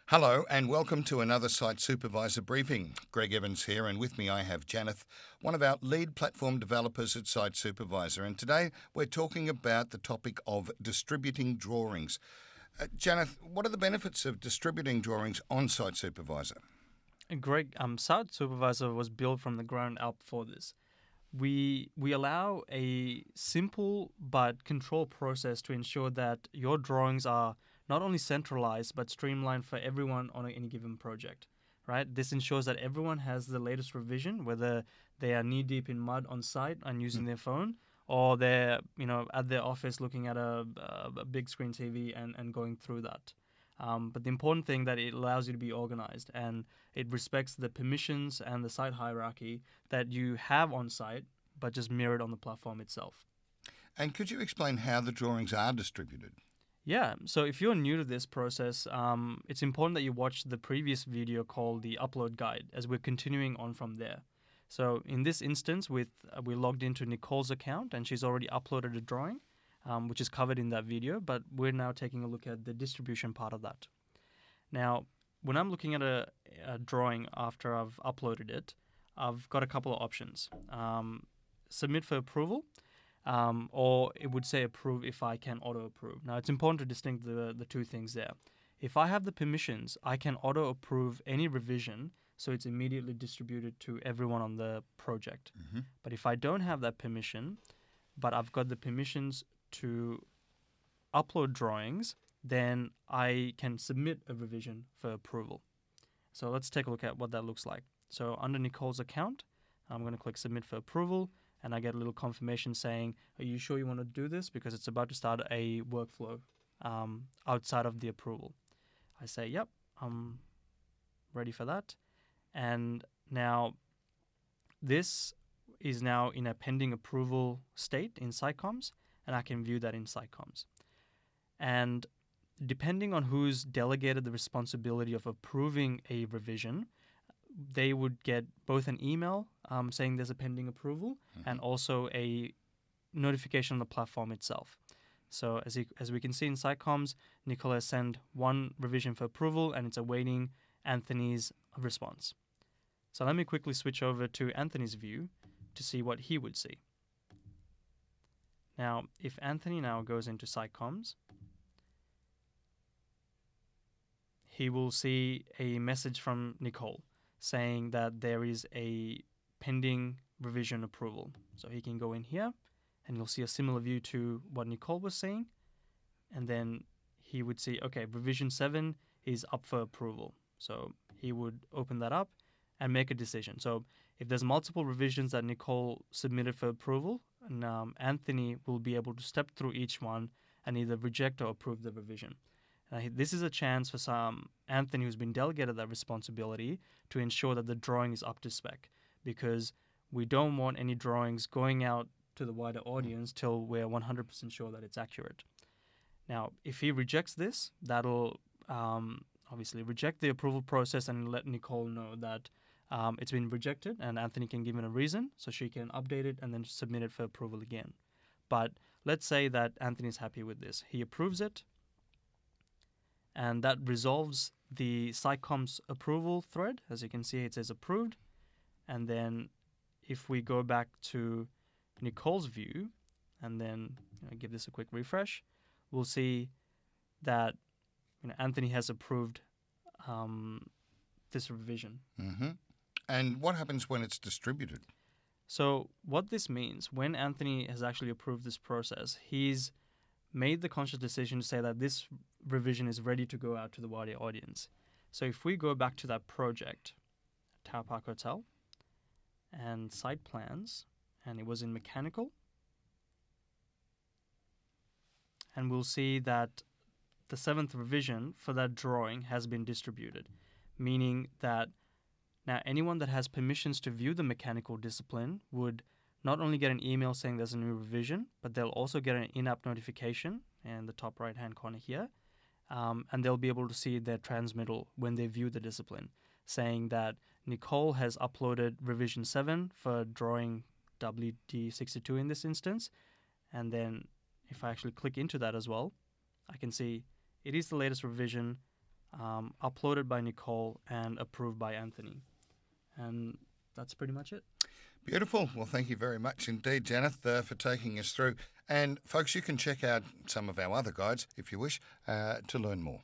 Hello and welcome to another Site Supervisor briefing. Greg Evans here, and with me I have Janeth, one of our lead platform developers at Site Supervisor. And today we're talking about the topic of distributing drawings. Janeth, what are the benefits of distributing drawings on Site Supervisor? Greg, Site Supervisor was built from the ground up for this. We allow a simple but controlled process to ensure that your drawings are not only centralized but streamlined for everyone on any given project. Right? This ensures that everyone has the latest revision, whether they are knee deep in mud on site and using their phone, or they're at their office looking at a big screen TV and going through that. But the important thing that it allows you to be organized, and it respects the permissions and the site hierarchy that you have on site, but just mirrored on the platform itself. And could you explain how the drawings are distributed? Yeah, so if you're new to this process, it's important that you watch the previous video called the upload guide, as we're continuing on from there. So in this instance, we logged into Nicole's account, and she's already uploaded a drawing, which is covered in that video, but we're now taking a look at the distribution part of that. Now, when I'm looking at a drawing after I've uploaded it, I've got a couple of options. Submit for approval, or it would say approve if I can auto-approve. Now, it's important to distinguish the two things there. If I have the permissions, I can auto-approve any revision, so it's immediately distributed to everyone on the project. But if I don't have that permission, but I've got the permissions to upload drawings, then I can submit a revision for approval. So let's take a look at what that looks like. So under Nicole's account, I'm going to click submit for approval, and I get a little confirmation saying, are you sure you want to do this? Because it's about to start a workflow outside of the approval. I say, yep, I'm ready for that. And now this is now in a pending approval state in Sitecoms, and I can view that in Sitecoms. And depending on who's delegated the responsibility of approving a revision, they would get both an email saying there's a pending approval and also a notification on the platform itself. So as we can see in Sitecoms, Nicole has sent one revision for approval, and it's awaiting Anthony's response. So let me quickly switch over to Anthony's view to see what he would see. Now, if Anthony now goes into Sitecoms, he will see a message from Nicole saying that there is a pending revision approval. So he can go in here, and you'll see a similar view to what Nicole was seeing. And then he would see, okay, revision 7 is up for approval. So he would open that up and make a decision. So if there's multiple revisions that Nicole submitted for approval, and Anthony will be able to step through each one and either reject or approve the revision. This is a chance for Anthony, who's been delegated that responsibility, to ensure that the drawing is up to spec, because we don't want any drawings going out to the wider audience till we're 100% sure that it's accurate. Now, if he rejects this, that'll obviously reject the approval process and let Nicole know that it's been rejected, and Anthony can give it a reason so she can update it and then submit it for approval again. But let's say that Anthony's happy with this. He approves it, and that resolves the Sitecoms approval thread. As you can see, it says approved. And then if we go back to Nicole's view and then give this a quick refresh, we'll see that Anthony has approved this revision. And what happens when it's distributed? So what this means, when Anthony has actually approved this process, he's made the conscious decision to say that this revision is ready to go out to the wider audience. So if we go back to that project, Tower Park Hotel, and site plans, and it was in mechanical, and we'll see that the 7th revision for that drawing has been distributed, meaning that now anyone that has permissions to view the mechanical discipline would not only get an email saying there's a new revision, but they'll also get an in-app notification in the top right-hand corner here, and they'll be able to see their transmittal when they view the discipline, saying that Nicole has uploaded revision 7 for drawing WD62 in this instance, and then if I actually click into that as well, I can see it is the latest revision. uploaded by Nicole, and approved by Anthony. And that's pretty much it. Beautiful. Well, thank you very much indeed, Janeth, for taking us through. And folks, you can check out some of our other guides if you wish to learn more.